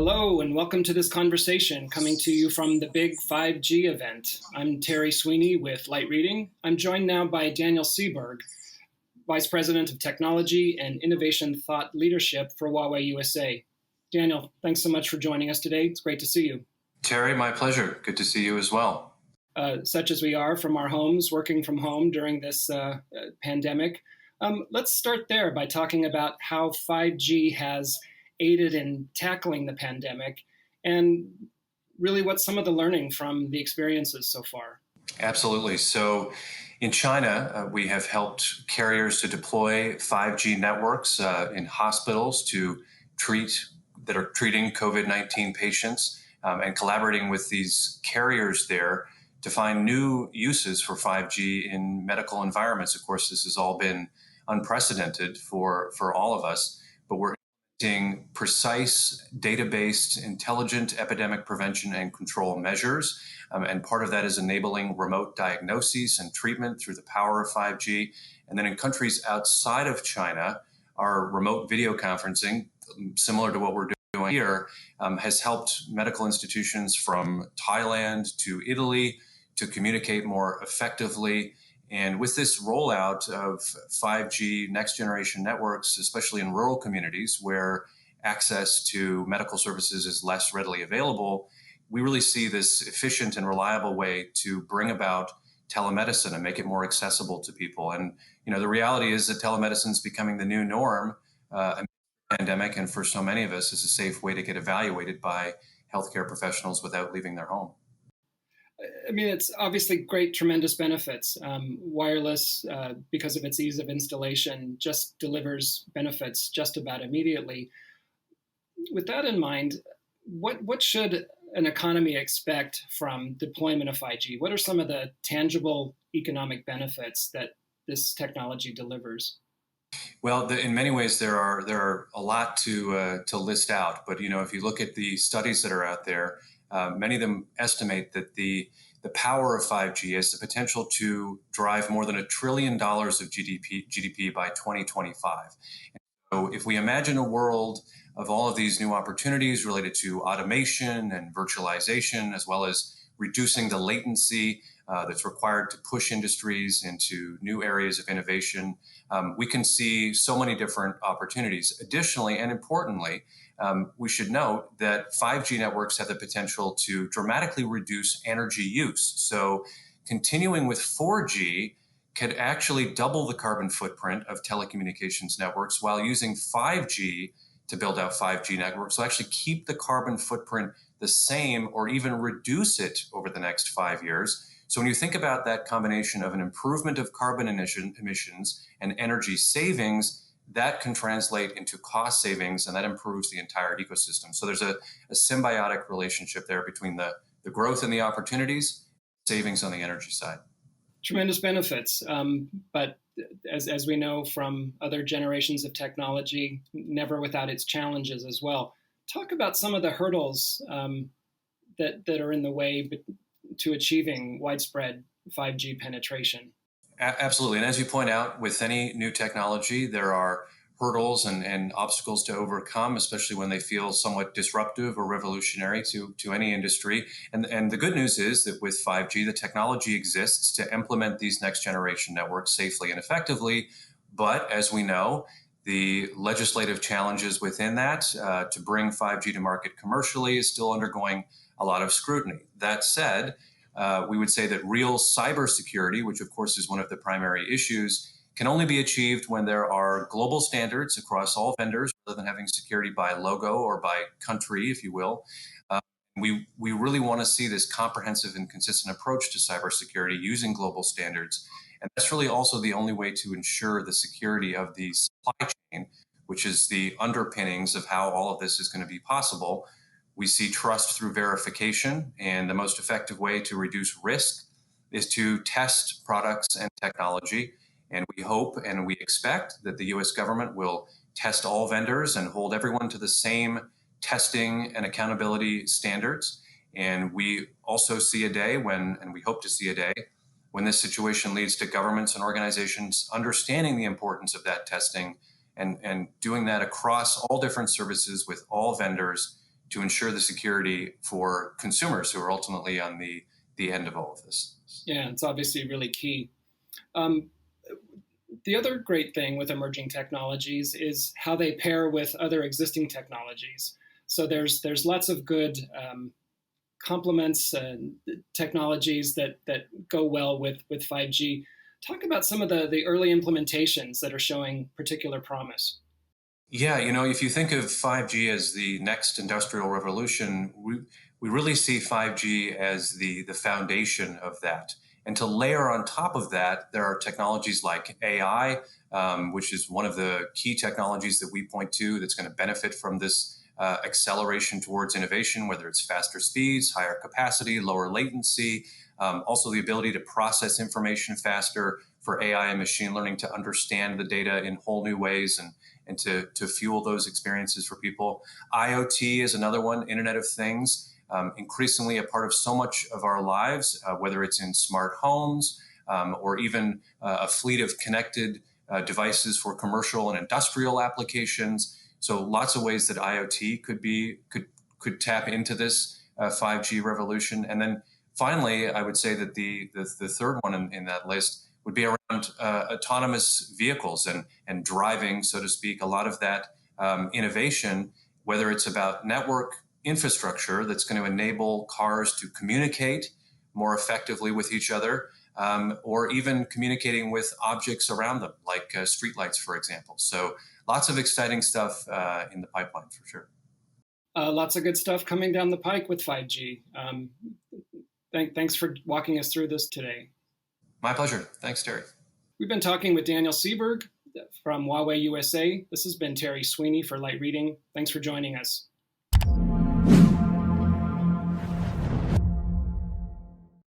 Hello and welcome to this conversation coming to you from the big 5G event. I'm Terry Sweeney with Light Reading. I'm joined now by Daniel Sieberg, Vice President of Technology and Innovation Thought Leadership for Huawei USA. Daniel, thanks so much for joining us today. It's great to see you. Terry, my pleasure. Good to see you as well. Such as we are from our homes, working from home during this pandemic. Let's start there by talking about how 5G has aided in tackling the pandemic and really what's some of the learning from the experiences so far. Absolutely. So in China, we have helped carriers to deploy 5G networks in hospitals that are treating COVID-19 patients and collaborating with these carriers there to find new uses for 5G in medical environments. Of course, this has all been unprecedented for all of us, but we're implementing precise data-based intelligent epidemic prevention and control measures. And part of that is enabling remote diagnoses and treatment through the power of 5G. And then in countries outside of China, our remote video conferencing, similar to what we're doing here, has helped medical institutions from Thailand to Italy to communicate more effectively. And with this rollout of 5G next generation networks, especially in rural communities where access to medical services is less readily available, we really see this efficient and reliable way to bring about telemedicine and make it more accessible to people. And the reality is that telemedicine is becoming the new norm amid the pandemic, and for so many of us, is a safe way to get evaluated by healthcare professionals without leaving their home. I mean, it's obviously great, tremendous benefits. Wireless, because of its ease of installation, just delivers benefits just about immediately. With that in mind, what should an economy expect from deployment of 5G? What are some of the tangible economic benefits that this technology delivers? Well, in many ways, there are a lot to list out. But if you look at the studies that are out there, many of them estimate that the power of 5G has the potential to drive more than $1 trillion of GDP by 2025. And so if we imagine a world of all of these new opportunities related to automation and virtualization, as well as reducing the latency that's required to push industries into new areas of innovation, we can see so many different opportunities. Additionally, and importantly, we should note that 5G networks have the potential to dramatically reduce energy use. So continuing with 4G could actually double the carbon footprint of telecommunications networks while using 5G to build out 5G networks. So actually keep the carbon footprint the same or even reduce it over the next 5 years. So when you think about that combination of an improvement of carbon emissions and energy savings, that can translate into cost savings, and that improves the entire ecosystem. So there's a symbiotic relationship there between the growth and the opportunities, savings on the energy side. Tremendous benefits, but as we know from other generations of technology, never without its challenges as well. Talk about some of the hurdles that are in the way to achieving widespread 5G penetration. Absolutely. And as you point out, with any new technology, there are hurdles and obstacles to overcome, especially when they feel somewhat disruptive or revolutionary to any industry. And the good news is that with 5G, the technology exists to implement these next generation networks safely and effectively. But as we know, the legislative challenges within that to bring 5G to market commercially is still undergoing a lot of scrutiny. That said, we would say that real cybersecurity, which of course is one of the primary issues, can only be achieved when there are global standards across all vendors, rather than having security by logo or by country, if you will. We really want to see this comprehensive and consistent approach to cybersecurity using global standards. And that's really also the only way to ensure the security of the supply chain, which is the underpinnings of how all of this is going to be possible. We see trust through verification, and the most effective way to reduce risk is to test products and technology. And we hope and we expect that the US government will test all vendors and hold everyone to the same testing and accountability standards. And we also see a day and we hope to see a day, when this situation leads to governments and organizations understanding the importance of that testing and doing that across all different services with all vendors to ensure the security for consumers who are ultimately on the end of all of this. Yeah, it's obviously really key. Um, the other great thing with emerging technologies is how they pair with other existing technologies. So there's lots of good complements and technologies that go well with 5G. Talk about some of the early implementations that are showing particular promise. Yeah, if you think of 5G as the next industrial revolution, we really see 5G as the foundation of that. And to layer on top of that, there are technologies like AI, which is one of the key technologies that we point to that's going to benefit from this acceleration towards innovation, whether it's faster speeds, higher capacity, lower latency, also the ability to process information faster for AI and machine learning to understand the data in whole new ways and to fuel those experiences for people. IoT is another one, Internet of Things, increasingly a part of so much of our lives, whether it's in smart homes or even a fleet of connected devices for commercial and industrial applications. So lots of ways that IoT could tap into this 5G revolution. And then finally, I would say that the third one in that list would be around autonomous vehicles and driving, so to speak. A lot of that innovation, whether it's about network infrastructure that's going to enable cars to communicate more effectively with each other, or even communicating with objects around them, like streetlights, for example. So lots of exciting stuff in the pipeline for sure. Lots of good stuff coming down the pike with 5G. Thanks for walking us through this today. My pleasure. Thanks, Terry. We've been talking with Daniel Sieberg from Huawei USA. This has been Terry Sweeney for Light Reading. Thanks for joining us.